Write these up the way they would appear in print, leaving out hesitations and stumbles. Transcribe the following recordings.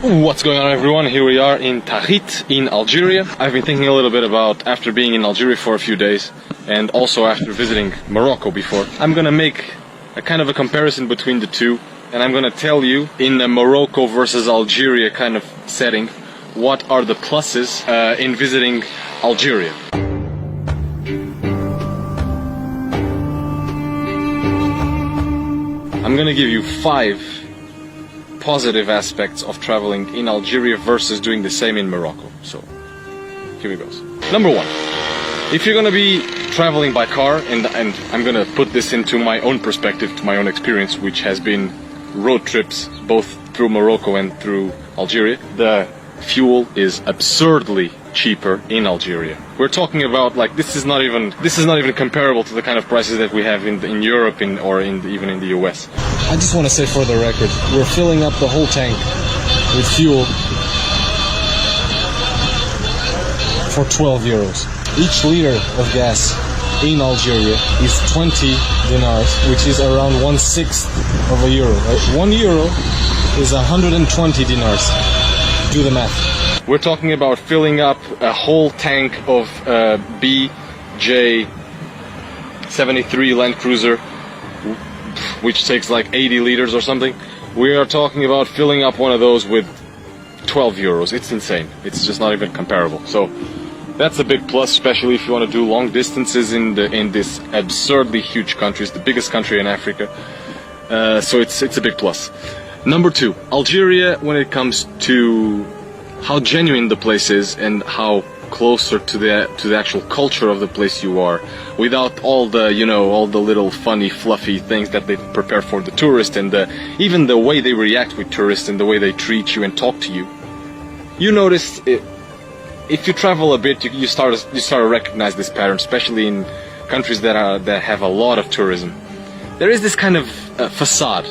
What's going on, everyone? Here we are in Tahit in Algeria. I've been thinking a little bit about, after being in Algeria for a few days and also after visiting Morocco before, I'm gonna make a kind of a comparison between the two, and I'm gonna tell you in a Morocco versus Algeria kind of setting what are the pluses in visiting Algeria. I'm gonna give you 5 positive aspects of traveling in Algeria versus doing the same in Morocco. So, here we go. Number 1, if you're gonna be traveling by car, and I'm gonna put this into my own perspective, to my own experience, which has been road trips both through Morocco and through Algeria, the fuel is absurdly cheaper in Algeria. We're talking about, like, this is not even comparable to the kind of prices that we have in Europe or even in the US. I just want to say for the record, we're filling up the whole tank with fuel for 12 euros. Each liter of gas in Algeria is 20 dinars, which is around 1/6 of a euro. 1 euro is 120 dinars. Do the math. We're talking about filling up a whole tank of BJ73 Land Cruiser, which takes like 80 liters or something. We are talking about filling up one of those with 12 euros. It's insane. It's just not even comparable. So that's a big plus, especially if you want to do long distances in this absurdly huge country. It's the biggest country in Africa. So it's a big plus. Number 2, Algeria, when it comes to how genuine the place is and how closer to the actual culture of the place you are, without all the little funny fluffy things that they prepare for the tourist, and even the way they react with tourists and the way they treat you and talk to you. You notice if you travel a bit, you start to recognize this pattern, especially in countries that have a lot of tourism. There is this kind of facade,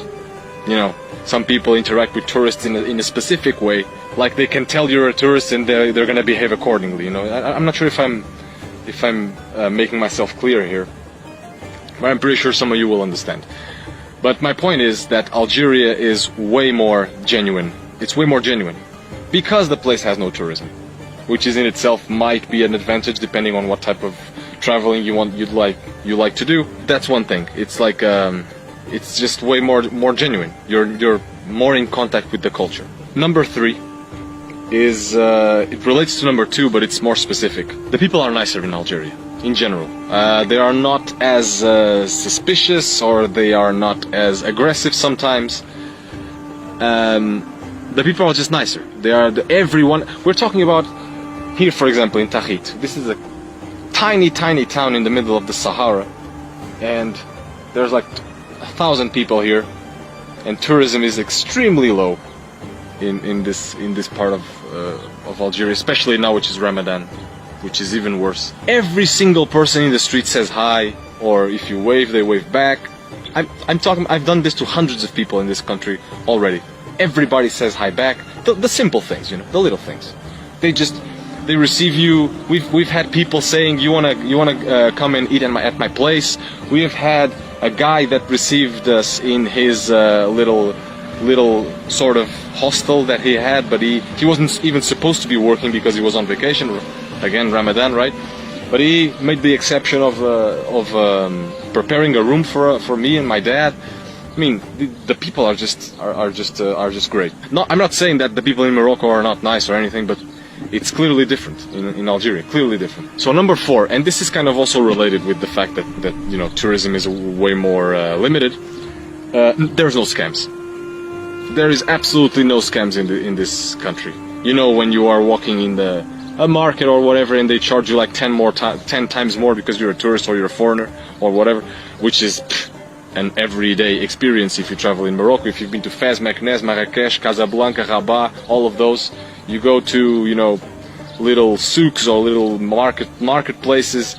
Some people interact with tourists in a specific way, like they can tell you're a tourist and they're gonna behave accordingly. I'm not sure if I'm making myself clear here, but I'm pretty sure some of you will understand. But my point is that Algeria is way more genuine. It's way more genuine because the place has no tourism, which is in itself might be an advantage depending on what type of traveling you like to do. That's one thing. It's like it's just way more genuine. You're more in contact with the culture. Number 3 is it relates to number 2, but it's more specific. The people are nicer in Algeria in general. They are not as suspicious, or they are not as aggressive sometimes. The people are just nicer. They are everyone. We're talking about here, for example, in Tahit. This is a tiny town in the middle of the Sahara, and there's like 1,000 people here, and tourism is extremely low in this part of Algeria, especially now, which is Ramadan, which is even worse. Every single person in the street says hi, or if you wave, they wave back. I've done this to hundreds of people in this country already. Everybody says hi back. The simple things, the little things. They receive you. We've had people saying, you wanna come and eat at my place. We have had a guy that received us in his little sort of hostel that he had, but he wasn't even supposed to be working because he was on vacation. Again, Ramadan, right? But he made the exception of preparing a room for me and my dad. I mean, the people are just great. I'm not saying that the people in Morocco are not nice or anything, but it's clearly different in Algeria, clearly different. So number 4, and this is kind of also related with the fact that tourism is way more limited. There's no scams. There is absolutely no scams in this country. When you are walking in a market or whatever, and they charge you like 10 times more because you're a tourist or you're a foreigner or whatever, which is an everyday experience if you travel in Morocco. If you've been to Fez, Meknès, Marrakesh, Casablanca, Rabat, all of those, you go to little souks or little marketplaces,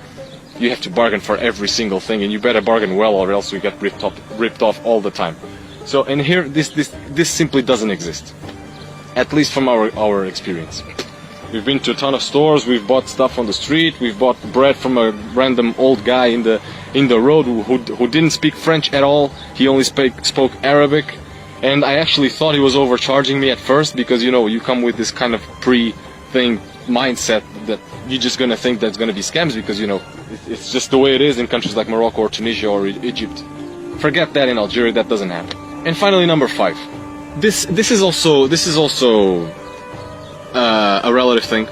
you have to bargain for every single thing, and you better bargain well, or else you get ripped off all the time. So, and here this simply doesn't exist, at least from our experience. We've been to a ton of stores, we've bought stuff on the street, we've bought bread from a random old guy in the road who didn't speak French at all. He only spoke Arabic, And I actually thought he was overcharging me at first, because you know, you come with this kind of pre-thing mindset that you're just gonna think that's gonna be scams, because you know, it's just the way it is in countries like Morocco or Tunisia or Egypt. Forget that in Algeria, that doesn't happen. And finally, number 5. This is also a relative thing.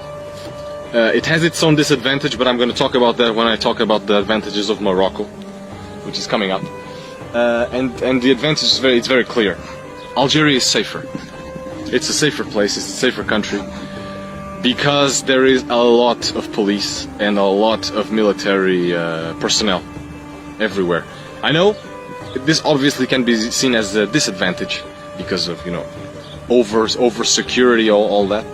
It has its own disadvantage, but I'm going to talk about that when I talk about the advantages of Morocco, which is coming up. And the advantage is very clear. Algeria is safer. It's a safer place. It's a safer country, because there is a lot of police and a lot of military personnel everywhere. I know this obviously can be seen as a disadvantage because of, you know, over security, all that.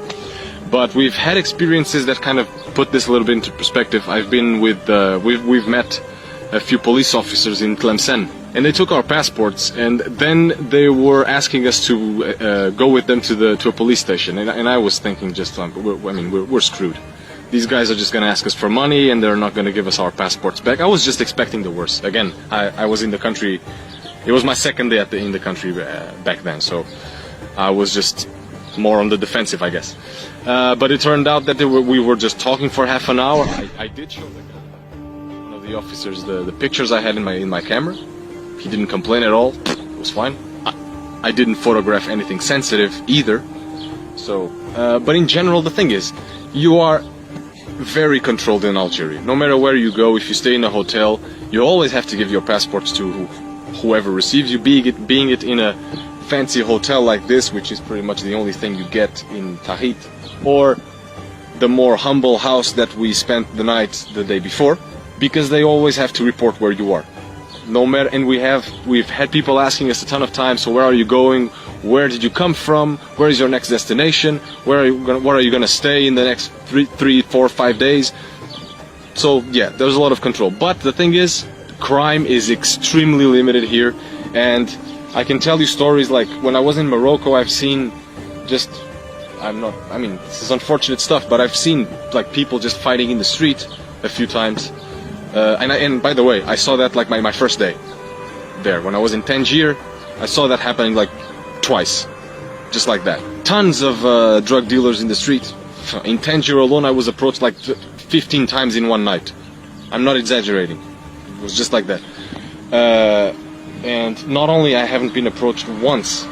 But we've had experiences that kind of put this a little bit into perspective. I've been with we've met a few police officers in Tlemcen, and they took our passports, and then they were asking us to go with them to a police station. And I was thinking, just we're screwed. These guys are just going to ask us for money, and they're not going to give us our passports back. I was just expecting the worst. Again, I was in the country. It was my second day in the country back then, so I was just more on the defensive, I guess. But it turned out that we were just talking for half an hour. I did show one of the officers the pictures I had in my camera. He didn't complain at all. It was fine. I didn't photograph anything sensitive either. So, but in general, the thing is, you are very controlled in Algeria. No matter where you go, if you stay in a hotel, you always have to give your passports to whoever receives you, being it in a fancy hotel like this, which is pretty much the only thing you get in Tahit, or the more humble house that we spent the night the day before, because they always have to report where you are. No matter, and we've had people asking us a ton of times, so where are you going? Where did you come from? Where is your next destination? Where are you gonna stay in the next 3, 4, 5 days? So yeah, there's a lot of control. But the thing is, crime is extremely limited here, and I can tell you stories like when I was in Morocco, I've seen this is unfortunate stuff, but I've seen like people just fighting in the street a few times. And by the way, I saw that like my first day there. When I was in Tangier, I saw that happening like twice, just like that. Tons of drug dealers in the street. In Tangier alone, I was approached like 15 times in one night. I'm not exaggerating. It was just like that. And not only I haven't been approached once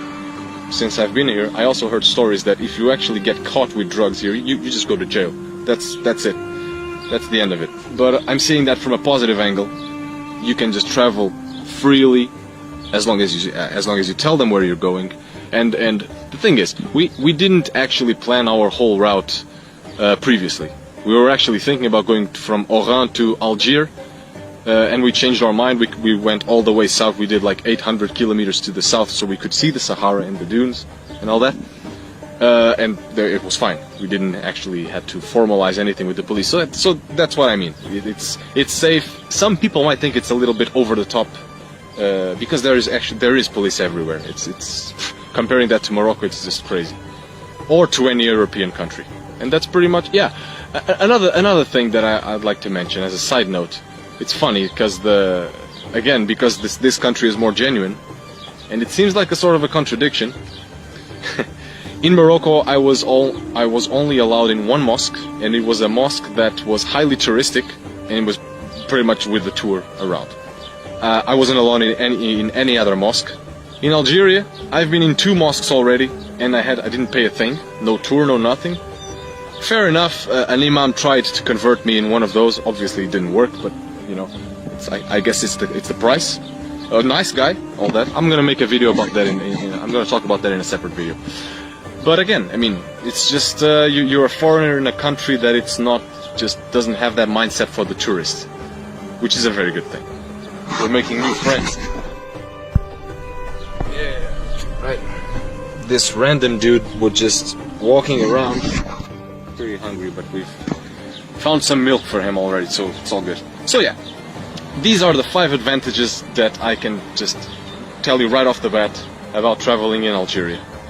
since I've been here, I also heard stories that if you actually get caught with drugs here, you just go to jail. That's it. That's the end of it. But I'm seeing that from a positive angle. You can just travel freely as long as you tell them where you're going. And the thing is, we didn't actually plan our whole route previously. We were actually thinking about going from Oran to Algiers. And we changed our mind. We went all the way south. We did like 800 kilometers to the south, so we could see the Sahara and the dunes and all that. And it was fine. We didn't actually have to formalize anything with the police. So that's what I mean. It's safe. Some people might think it's a little bit over the top, because there is police everywhere. It's comparing that to Morocco, it's just crazy, or to any European country. And that's pretty much, yeah. Another thing that I'd like to mention as a side note. It's funny because because this country is more genuine, and it seems like a sort of a contradiction. In Morocco, I was only allowed in one mosque, and it was a mosque that was highly touristic, and it was pretty much with the tour around. I wasn't allowed in any other mosque. In Algeria, I've been in 2 mosques already, and I didn't pay a thing, no tour, no nothing. Fair enough. An imam tried to convert me in one of those. Obviously, it didn't work, but. You know, I guess it's the price. A nice guy, all that. I'm gonna make a video about that. I'm gonna talk about that in a separate video. But again, I mean, it's just you're a foreigner in a country that doesn't have that mindset for the tourist, which is a very good thing. We're making new friends. Yeah, right. This random dude was just walking around, pretty hungry, but we've found some milk for him already, so it's all good. So yeah, these are the 5 advantages that I can just tell you right off the bat about traveling in Algeria.